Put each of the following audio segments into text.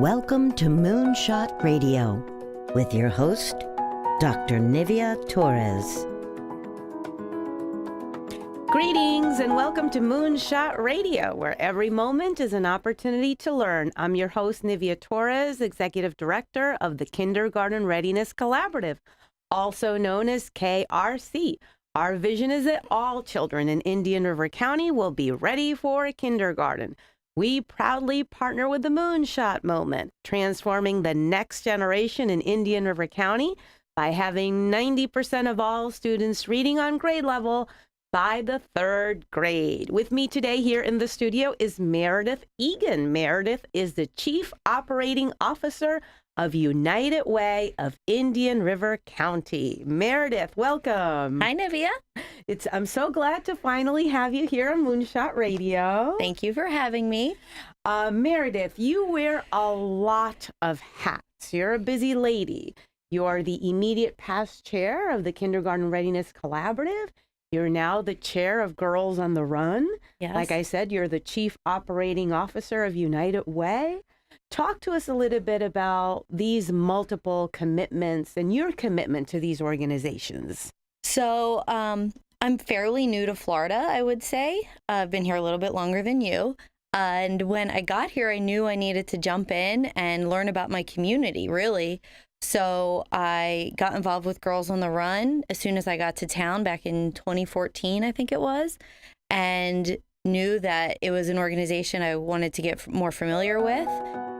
Welcome to Moonshot Radio with your host, Dr. Nivea Torres. Greetings and welcome to Moonshot Radio, where every moment is an opportunity to learn. I'm your host, Nivea Torres, Executive Director of the Kindergarten Readiness Collaborative, also known as KRC. Our vision is that all children in Indian River County will be ready for kindergarten. We proudly partner with the Moonshot Moment, transforming the next generation in Indian River County by having 90% of all students reading on grade level by the third grade. With me today here in the studio is Meredith Egan. Meredith is the Chief Operating Officer of United Way of Indian River County. Meredith, welcome. Hi, Nivea. I'm so glad to finally have you here on Moonshot Radio. Thank you for having me. Meredith, you wear a lot of hats. You're a busy lady. You're the immediate past chair of the Kindergarten Readiness Collaborative. You're now the chair of Girls on the Run. Yes. Like I said, you're the Chief Operating Officer of United Way. Talk to us a little bit about these multiple commitments and your commitment to these organizations. So I'm fairly new to Florida, I would say. I've been here a little bit longer than you. And when I got here, I knew I needed to jump in and learn about my community, really. So I got involved with Girls on the Run as soon as I got to town back in 2014, I think it was, and knew that it was an organization I wanted to get more familiar with.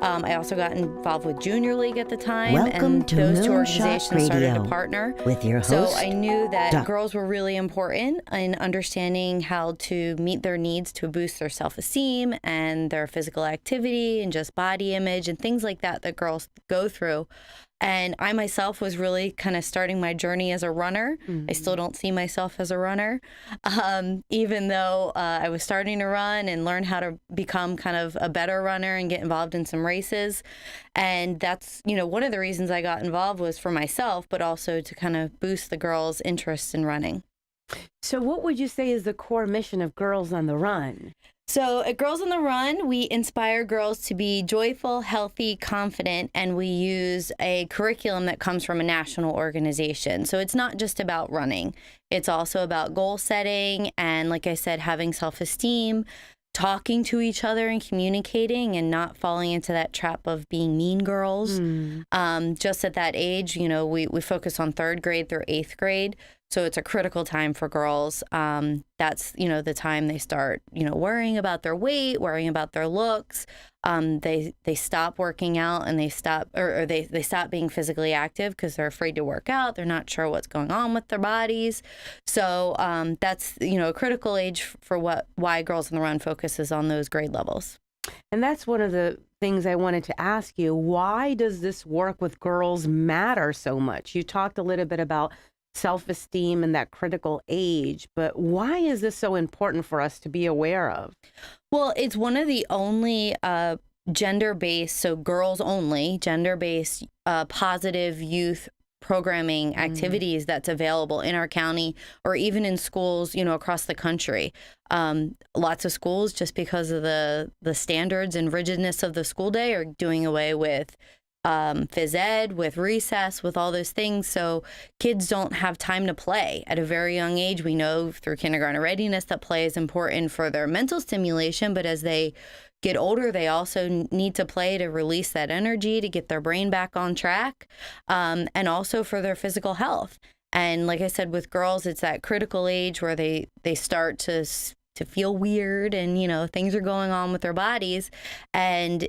I also got involved with Junior League at the time, Welcome and to those two Moonshot organizations started Radio to partner. with your host, So I knew that Doc. girls were really important in understanding how to meet their needs to boost their self-esteem and their physical activity and just body image and things like that that girls go through. And I myself was really kind of starting my journey as a runner. Mm-hmm. I still don't see myself as a runner, even though I was starting to run and learn how to become kind of a better runner and get involved in some races. And that's, one of the reasons I got involved was for myself, but also to kind of boost the girls' interest in running. So what would you say is the core mission of Girls on the Run? So at Girls on the Run, we inspire girls to be joyful, healthy, confident, and we use a curriculum that comes from a national organization. So it's not just about running. It's also about goal setting and, like I said, having self-esteem, talking to each other and communicating and not falling into that trap of being mean girls. Just at that age, we focus on third grade through eighth grade. So it's a critical time for girls. That's, the time they start, worrying about their weight, worrying about their looks. They stop working out and they stop being physically active because they're afraid to work out. They're not sure what's going on with their bodies. So that's, a critical age for why Girls on the Run focuses on those grade levels. And that's one of the things I wanted to ask you. Why does this work with girls matter so much? You talked a little bit about self-esteem and that critical age, but why is this so important for us to be aware of? Well, it's one of the only gender-based, so girls only, gender-based positive youth programming activities that's available in our county or even in schools, across the country. Lots of schools, just because of the standards and rigidness of the school day, are doing away with phys ed, with recess, with all those things. So kids don't have time to play at a very young age. We know through kindergarten readiness that play is important for their mental stimulation, but as they get older, they also need to play to release that energy, to get their brain back on track, and also for their physical health. And like I said, with girls, it's that critical age where they start to feel weird and, things are going on with their bodies. And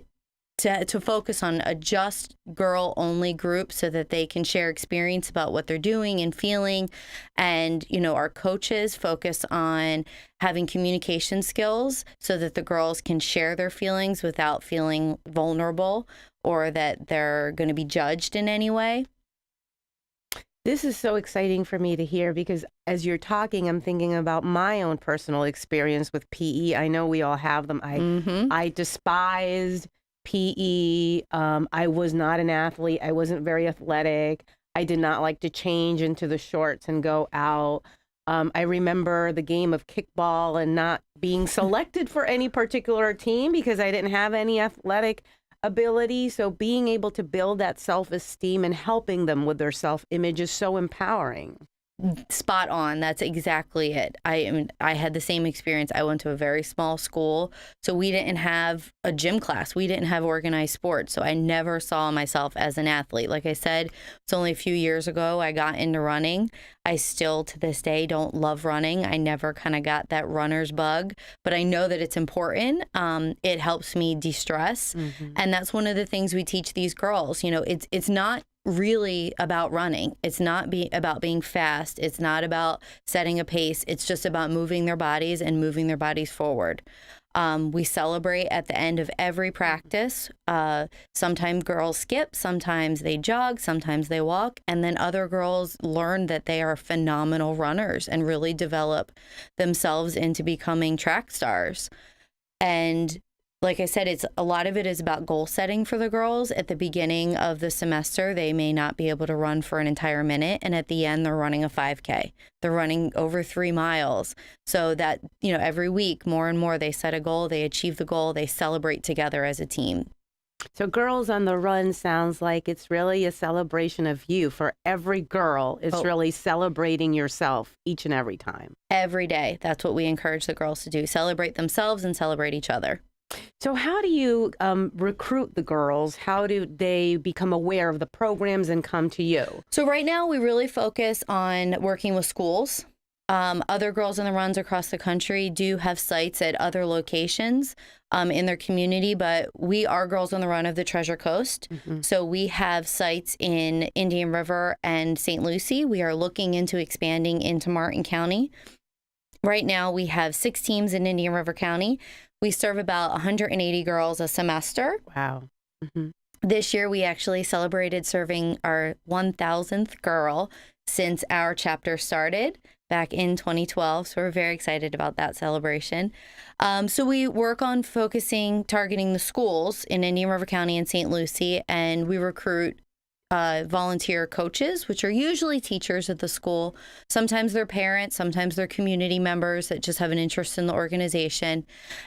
to focus on a just girl-only group so that they can share experience about what they're doing and feeling. And, our coaches focus on having communication skills so that the girls can share their feelings without feeling vulnerable or that they're going to be judged in any way. This is so exciting for me to hear because as you're talking, I'm thinking about my own personal experience with PE. I know we all have them. I despised PE. I was not an athlete. I wasn't very athletic. I did not like to change into the shorts and go out. I remember the game of kickball and not being selected for any particular team because I didn't have any athletic ability. So being able to build that self-esteem and helping them with their self-image is so empowering. Spot on. That's exactly it. I had the same experience. I went to a very small school, so we didn't have a gym class. We didn't have organized sports, so I never saw myself as an athlete. Like I said, it's only a few years ago I got into running. I still, to this day, don't love running. I never kind of got that runner's bug, but I know that it's important. It helps me de-stress, and that's one of the things we teach these girls. You know, it's not really about running. It's not about being fast. It's not about setting a pace. It's just about moving their bodies and moving their bodies forward. We celebrate at the end of every practice. Sometimes girls skip, sometimes they jog, sometimes they walk, and then other girls learn that they are phenomenal runners and really develop themselves into becoming track stars. And like I said, a lot of it is about goal setting for the girls. At the beginning of the semester, they may not be able to run for an entire minute. And at the end, they're running a 5K. They're running over 3 miles. So that, you know, every week, more and more, they set a goal, they achieve the goal, they celebrate together as a team. So Girls on the Run sounds like it's really a celebration of you. For every girl, it's really celebrating yourself each and every time. Every day. That's what we encourage the girls to do. Celebrate themselves and celebrate each other. So how do you recruit the girls? How do they become aware of the programs and come to you? So right now we really focus on working with schools. Other Girls on the Runs across the country do have sites at other locations in their community, but we are Girls on the Run of the Treasure Coast. So we have sites in Indian River and St. Lucie. We are looking into expanding into Martin County. Right now we have 6 teams in Indian River County. We serve about 180 girls a semester. Wow. This year, we actually celebrated serving our 1,000th girl since our chapter started back in 2012. So we're very excited about that celebration. So we work on targeting the schools in Indian River County and St. Lucie, and we recruit volunteer coaches, which are usually teachers at the school. Sometimes they're parents, sometimes they're community members that just have an interest in the organization.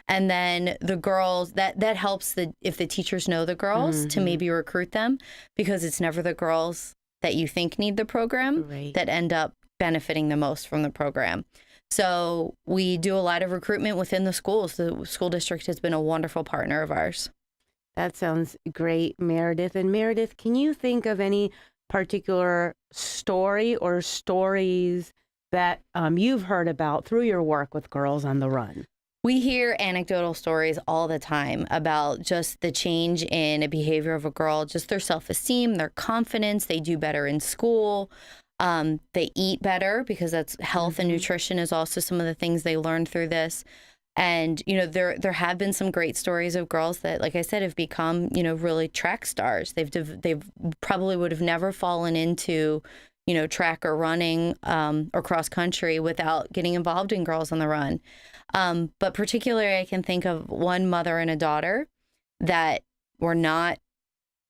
And then the girls, that helps if the teachers know the girls to maybe recruit them, because it's never the girls that you think need the program that end up benefiting the most from the program. So we do a lot of recruitment within the schools. The school district has been a wonderful partner of ours. That sounds great, Meredith. And Meredith, can you think of any particular story or stories that you've heard about through your work with Girls on the Run? We hear anecdotal stories all the time about just the change in a behavior of a girl, just their self-esteem, their confidence. They do better in school. They eat better, because that's health and nutrition is also some of the things they learned through this. And, you know, there have been some great stories of girls that, like I said, have become, you know, really track stars. They've probably would have never fallen into, you know, track or running or cross country without getting involved in Girls on the Run. But particularly, I can think of one mother and a daughter that were not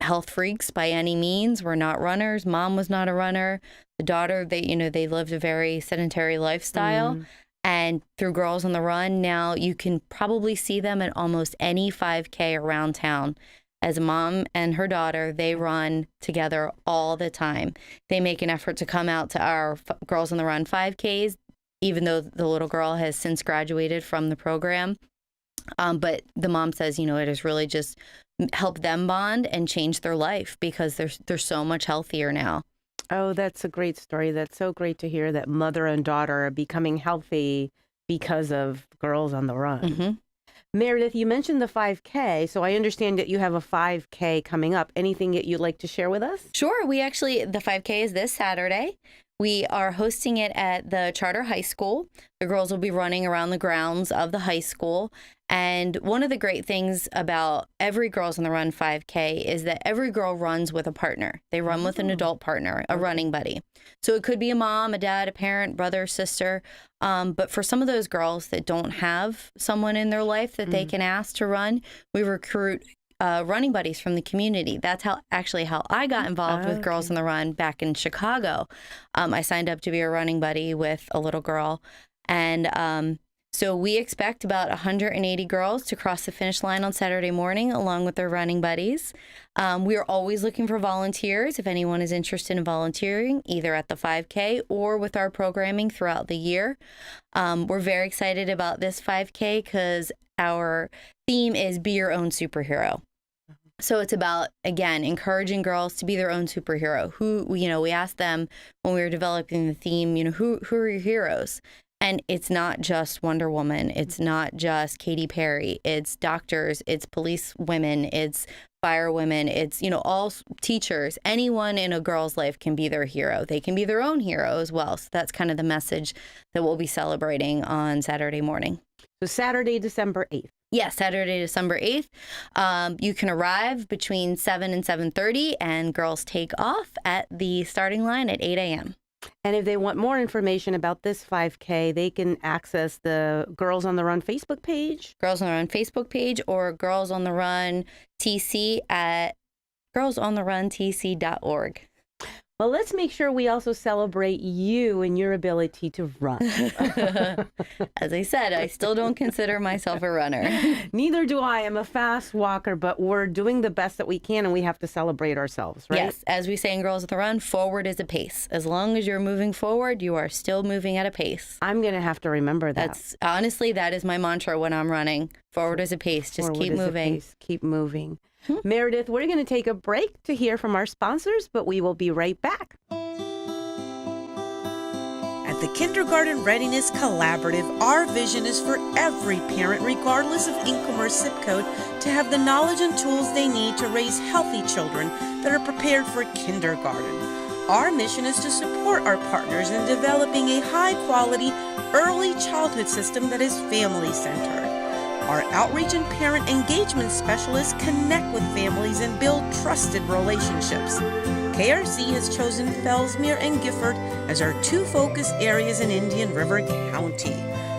health freaks by any means, were not runners. Mom was not a runner. The daughter, they lived a very sedentary lifestyle. And through Girls on the Run, now you can probably see them at almost any 5K around town. As a mom and her daughter, they run together all the time. They make an effort to come out to our Girls on the Run 5Ks, even though the little girl has since graduated from the program. But the mom says, you know, it has really just helped them bond and change their life, because they're so much healthier now. Oh, that's a great story. That's so great to hear that mother and daughter are becoming healthy because of Girls on the Run. Meredith, you mentioned the 5K, so I understand that you have a 5K coming up. Anything that you'd like to share with us? Sure. The 5K is this Saturday. We are hosting it at the Charter High School. The girls will be running around the grounds of the high school. And one of the great things about every Girls on the Run 5K is that every girl runs with a partner. They run with an adult partner, a running buddy. So it could be a mom, a dad, a parent, brother, sister. But for some of those girls that don't have someone in their life that they can ask to run, we recruit running buddies from the community. That's how I got involved with Girls on the Run back in Chicago. I signed up to be a running buddy with a little girl, and So we expect about 180 girls to cross the finish line on Saturday morning, along with their running buddies. We are always looking for volunteers if anyone is interested in volunteering, either at the 5K or with our programming throughout the year. We're very excited about this 5K because our theme is Be Your Own Superhero. So it's about, again, encouraging girls to be their own superhero. We asked them when we were developing the theme, who are your heroes? And it's not just Wonder Woman. It's not just Katy Perry. It's doctors. It's police women. It's fire women. It's, all teachers. Anyone in a girl's life can be their hero. They can be their own hero as well. So that's kind of the message that we'll be celebrating on Saturday morning. So Saturday, December 8th. Yes, Saturday, December 8th. You can arrive between 7 and 7:30, and girls take off at the starting line at 8 a.m. And if they want more information about this 5K, they can access the Girls on the Run Facebook page. Girls on the Run Facebook page or Girls on the Run TC at girlsontherun.tc.org. Well, let's make sure we also celebrate you and your ability to run. As I said, I still don't consider myself a runner. Neither do I. I'm a fast walker, but we're doing the best that we can, and we have to celebrate ourselves, right? Yes. As we say in Girls on the Run, forward is a pace. As long as you're moving forward, you are still moving at a pace. I'm going to have to remember that. Honestly, that is my mantra when I'm running. Forward is a pace. Just keep moving. Keep moving. Meredith, we're going to take a break to hear from our sponsors, but we will be right back. At the Kindergarten Readiness Collaborative, our vision is for every parent, regardless of income or zip code, to have the knowledge and tools they need to raise healthy children that are prepared for kindergarten. Our mission is to support our partners in developing a high-quality early childhood system that is family-centered. Our outreach and parent engagement specialists connect with families and build trusted relationships. KRC has chosen Fellsmere and Gifford as our two focus areas in Indian River County.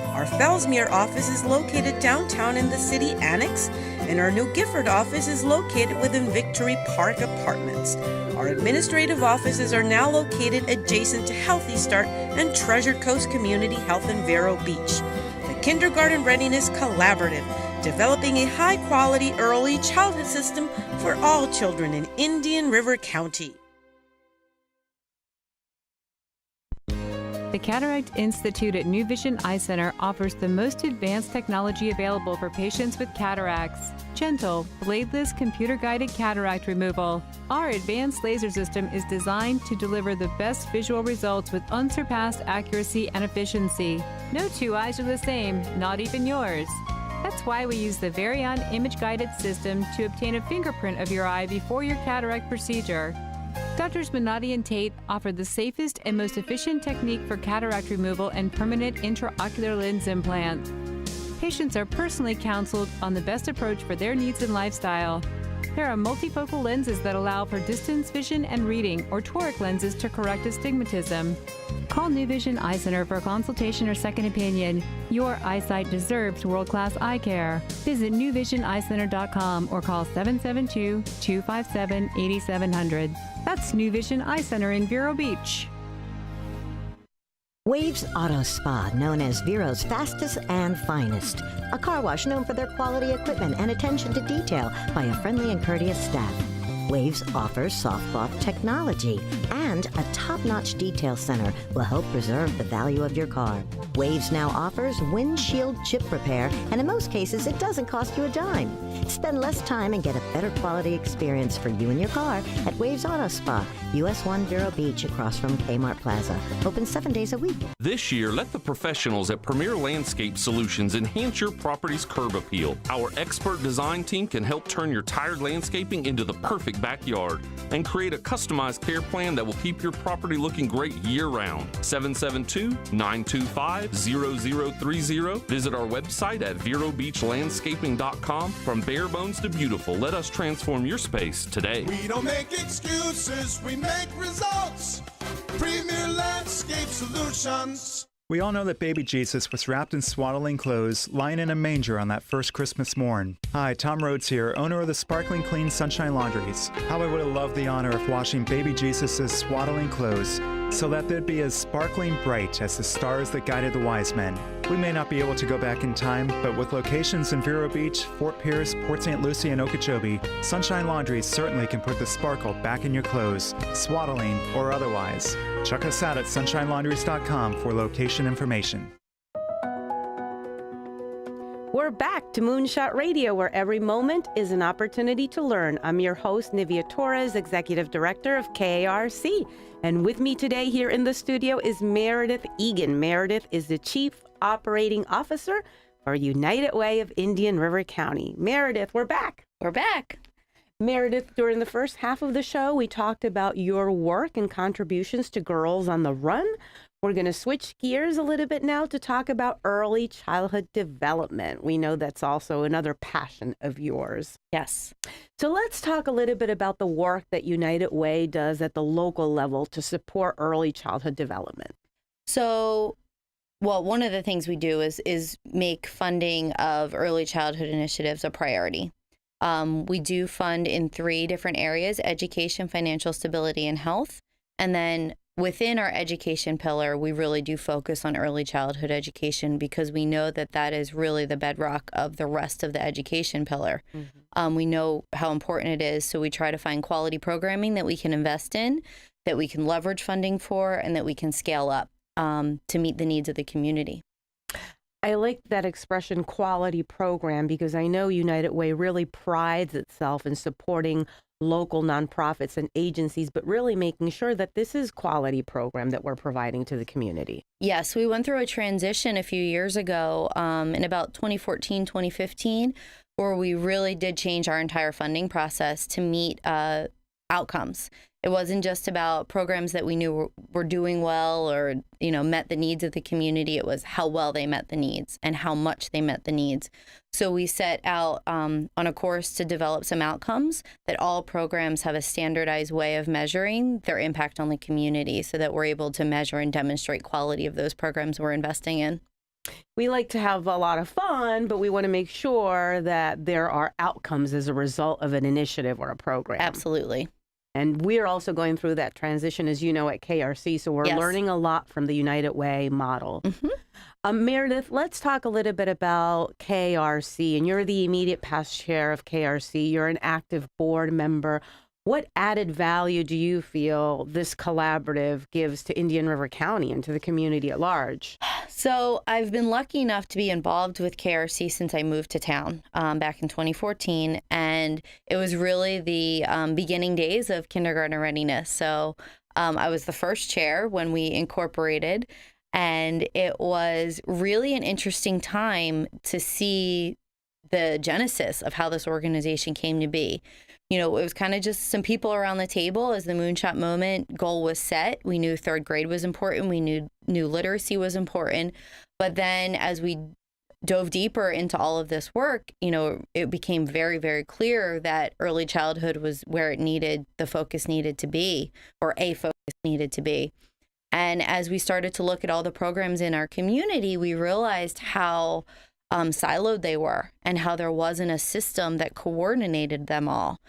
Our Fellsmere office is located downtown in the City Annex, and our new Gifford office is located within Victory Park Apartments. Our administrative offices are now located adjacent to Healthy Start and Treasure Coast Community Health in Vero Beach. Kindergarten Readiness Collaborative, developing a high-quality early childhood system for all children in Indian River County. The Cataract Institute at New Vision Eye Center offers the most advanced technology available for patients with cataracts. Gentle, bladeless, computer-guided cataract removal. Our advanced laser system is designed to deliver the best visual results with unsurpassed accuracy and efficiency. No two eyes are the same, not even yours. That's why we use the Varian image-guided system to obtain a fingerprint of your eye before your cataract procedure. Doctors Minotti and Tate offer the safest and most efficient technique for cataract removal and permanent intraocular lens implant. Patients are personally counseled on the best approach for their needs and lifestyle. There are multifocal lenses that allow for distance vision and reading, or toric lenses to correct astigmatism. Call New Vision Eye Center for a consultation or second opinion. Your eyesight deserves world-class eye care. Visit newvisioneyecenter.com or call 772-257-8700. That's New Vision Eye Center in Vero Beach. Waves Auto Spa, known as Vero's fastest and finest. A car wash known for their quality equipment and attention to detail by a friendly and courteous staff. Waves offers soft cloth technology, and a top-notch detail center will help preserve the value of your car. Waves now offers windshield chip repair, and in most cases, it doesn't cost you a dime. Spend less time and get a better quality experience for you and your car at Waves Auto Spa, US 1 Vero Beach, across from Kmart Plaza. Open 7 days a week. This year, let the professionals at Premier Landscape Solutions enhance your property's curb appeal. Our expert design team can help turn your tired landscaping into the perfect backyard and create a customized care plan that will keep your property looking great year-round. 772-925-0030. Visit our website at verobeachlandscaping.com. From bare bones to beautiful, let us transform your space today. We don't make excuses, we make results. Premier Landscape Solutions. We all know that baby Jesus was wrapped in swaddling clothes, lying in a manger on that first Christmas morn. Hi, Tom Rhodes here, owner of the Sparkling Clean Sunshine Laundries. How I would have loved the honor of washing baby Jesus' swaddling clothes so that they'd be as sparkling bright as the stars that guided the wise men. We may not be able to go back in time, but with locations in Vero Beach, Fort Pierce, Port St. Lucie, and Okeechobee, Sunshine Laundry certainly can put the sparkle back in your clothes, swaddling or otherwise. Check us out at sunshinelaundries.com for location information. We're back to Moonshot Radio, where every moment is an opportunity to learn. I'm your host, Nivea Torres, Executive Director of KARC. And with me today here in the studio is Meredith Egan. Meredith is the Chief Operating Officer for United Way of Indian River County. Meredith, we're back. We're back. Meredith, during the first half of the show, we talked about your work and contributions to Girls on the Run. We're going to switch gears a little bit now to talk about early childhood development. We know that's also another passion of yours. Yes. So let's talk a little bit about the work that United Way does at the local level to support early childhood development. So, well, one of the things we do is make funding of early childhood initiatives a priority. We do fund in 3 different areas: education, financial stability, and health. And then within our education pillar, we really do focus on early childhood education because we know that that is really the bedrock of the rest of the education pillar. Mm-hmm. We know how important it is, so we try to find quality programming that we can invest in, that we can leverage funding for, and that we can scale up to meet the needs of the community. I like that expression, quality program, because I know United Way really prides itself in supporting local nonprofits and agencies, but really making sure that this is quality program that we're providing to the community. Yes, we went through a transition a few years ago in about 2014, 2015, where we really did change our entire funding process to meet outcomes. It wasn't just about programs that we knew were doing well or, met the needs of the community. It was how well they met the needs and how much they met the needs. So we set out on a course to develop some outcomes that all programs have a standardized way of measuring their impact on the community so that we're able to measure and demonstrate quality of those programs we're investing in. We like to have a lot of fun, but we want to make sure that there are outcomes as a result of an initiative or a program. Absolutely. And we're also going through that transition, as you know, at KRC. So we're learning a lot from the United Way model. Mm-hmm. Meredith, let's talk a little bit about KRC. And you're the immediate past chair of KRC. You're an active board member. What added value do you feel this collaborative gives to Indian River County and to the community at large? So I've been lucky enough to be involved with KRC since I moved to town back in 2014. And it was really the beginning days of Kindergarten Readiness. So I was the first chair when we incorporated. And it was really an interesting time to see the genesis of how this organization came to be. It was kind of just some people around the table as the Moonshot moment goal was set. We knew 3rd grade was important. We knew literacy was important. But then as we dove deeper into all of this work, it became very, very clear that early childhood was where the focus needed to be, or a focus needed to be. And as we started to look at all the programs in our community, we realized how siloed they were and how there wasn't a system that coordinated them all.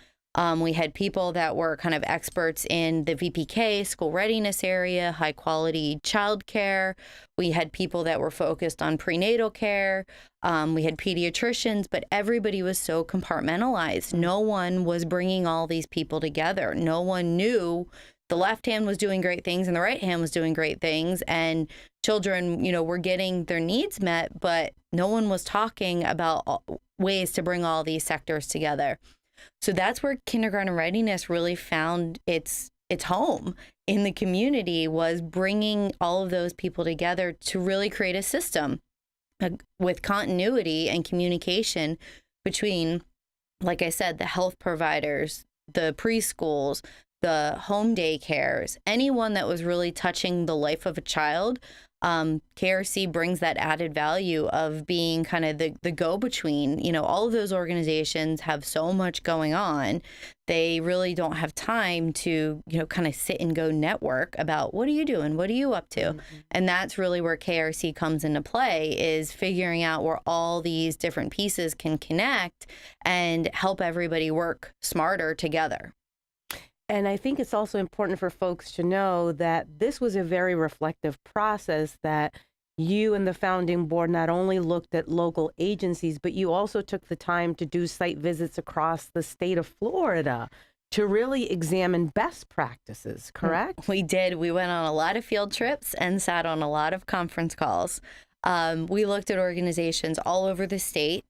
We had people that were kind of experts in the VPK, school readiness area, high quality childcare. We had people that were focused on prenatal care. We had pediatricians, but everybody was so compartmentalized. No one was bringing all these people together. No one knew the left hand was doing great things and the right hand was doing great things. And children, were getting their needs met, but no one was talking about ways to bring all these sectors together. So that's where Kindergarten Readiness really found its home in the community, was bringing all of those people together to really create a system with continuity and communication between, like I said, the health providers, the preschools, the home daycares, anyone that was really touching the life of a child. KRC brings that added value of being kind of the go-between. All of those organizations have so much going on. They really don't have time to, kind of sit and go network about what are you doing? What are you up to? Mm-hmm. And that's really where KRC comes into play, is figuring out where all these different pieces can connect and help everybody work smarter together. And I think it's also important for folks to know that this was a very reflective process, that you and the founding board not only looked at local agencies, but you also took the time to do site visits across the state of Florida to really examine best practices, correct? We did. We went on a lot of field trips and sat on a lot of conference calls. We looked at organizations all over the state.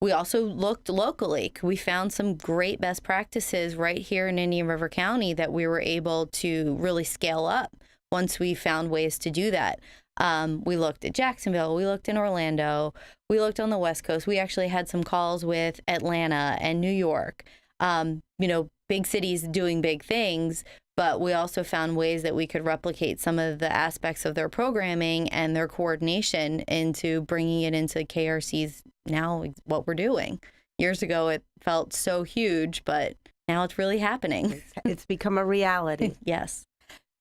We also looked locally. We found some great best practices right here in Indian River County that we were able to really scale up once we found ways to do that. We looked at Jacksonville. We looked in Orlando. We looked on the West Coast. We actually had some calls with Atlanta and New York. Big cities doing big things, but we also found ways that we could replicate some of the aspects of their programming and their coordination into bringing it into KRC's now what we're doing. Years ago, it felt so huge, but now it's really happening. It's become a reality. Yes.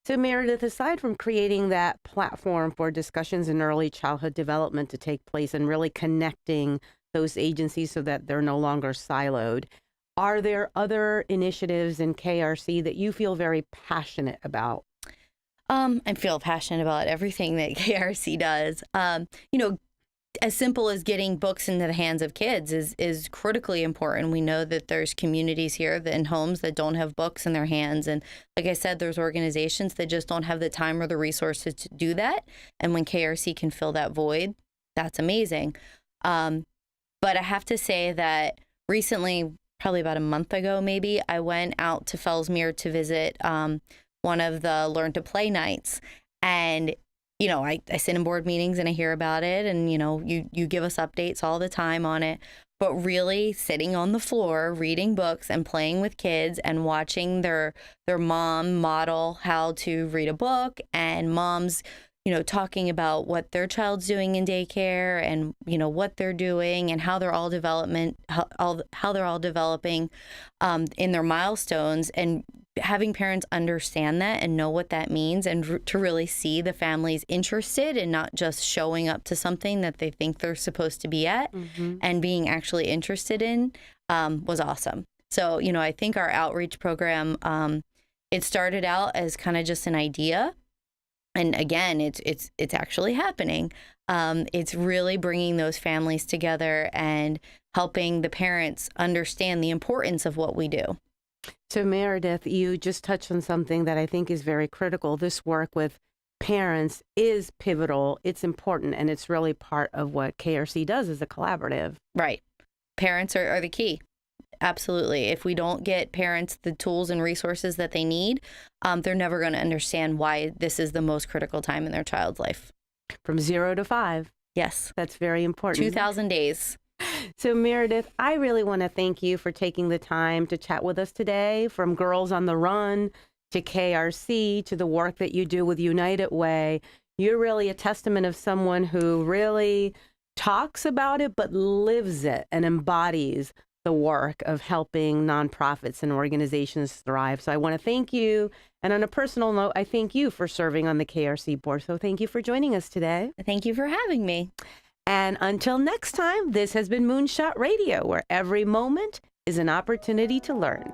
So Meredith, aside from creating that platform for discussions in early childhood development to take place and really connecting those agencies so that they're no longer siloed, are there other initiatives in KRC that you feel very passionate about? I feel passionate about everything that KRC does. As simple as getting books into the hands of kids is critically important. We know that there's communities here and homes that don't have books in their hands. And like I said, there's organizations that just don't have the time or the resources to do that. And when KRC can fill that void, that's amazing. But I have to say that recently, probably about a month ago, maybe, I went out to Fellsmere to visit one of the Learn to Play nights. And I sit in board meetings and I hear about it, and, you give us updates all the time on it. But really sitting on the floor, reading books and playing with kids and watching their mom model how to read a book, and moms, talking about what their child's doing in daycare and, what they're doing and how they're all how they're all developing in their milestones, and having parents understand that and know what that means, and to really see the families interested and not just showing up to something that they think they're supposed to be at, and being actually interested in was awesome. So, I think our outreach program, it started out as kind of just an idea. And again, it's actually happening. It's really bringing those families together and helping the parents understand the importance of what we do. So Meredith, you just touched on something that I think is very critical. This work with parents is pivotal. It's important, and it's really part of what KRC does as a collaborative. Right. Parents are the key. Absolutely. If we don't get parents the tools and resources that they need, they're never going to understand why this is the most critical time in their child's life. From 0 to 5. Yes. That's very important. 2,000 days. So Meredith, I really want to thank you for taking the time to chat with us today. From Girls on the Run to KRC to the work that you do with United Way, you're really a testament of someone who really talks about it but lives it and embodies the work of helping nonprofits and organizations thrive. So I want to thank you. And on a personal note, I thank you for serving on the KRC board. So thank you for joining us today. Thank you for having me. And until next time, this has been Moonshot Radio, where every moment is an opportunity to learn.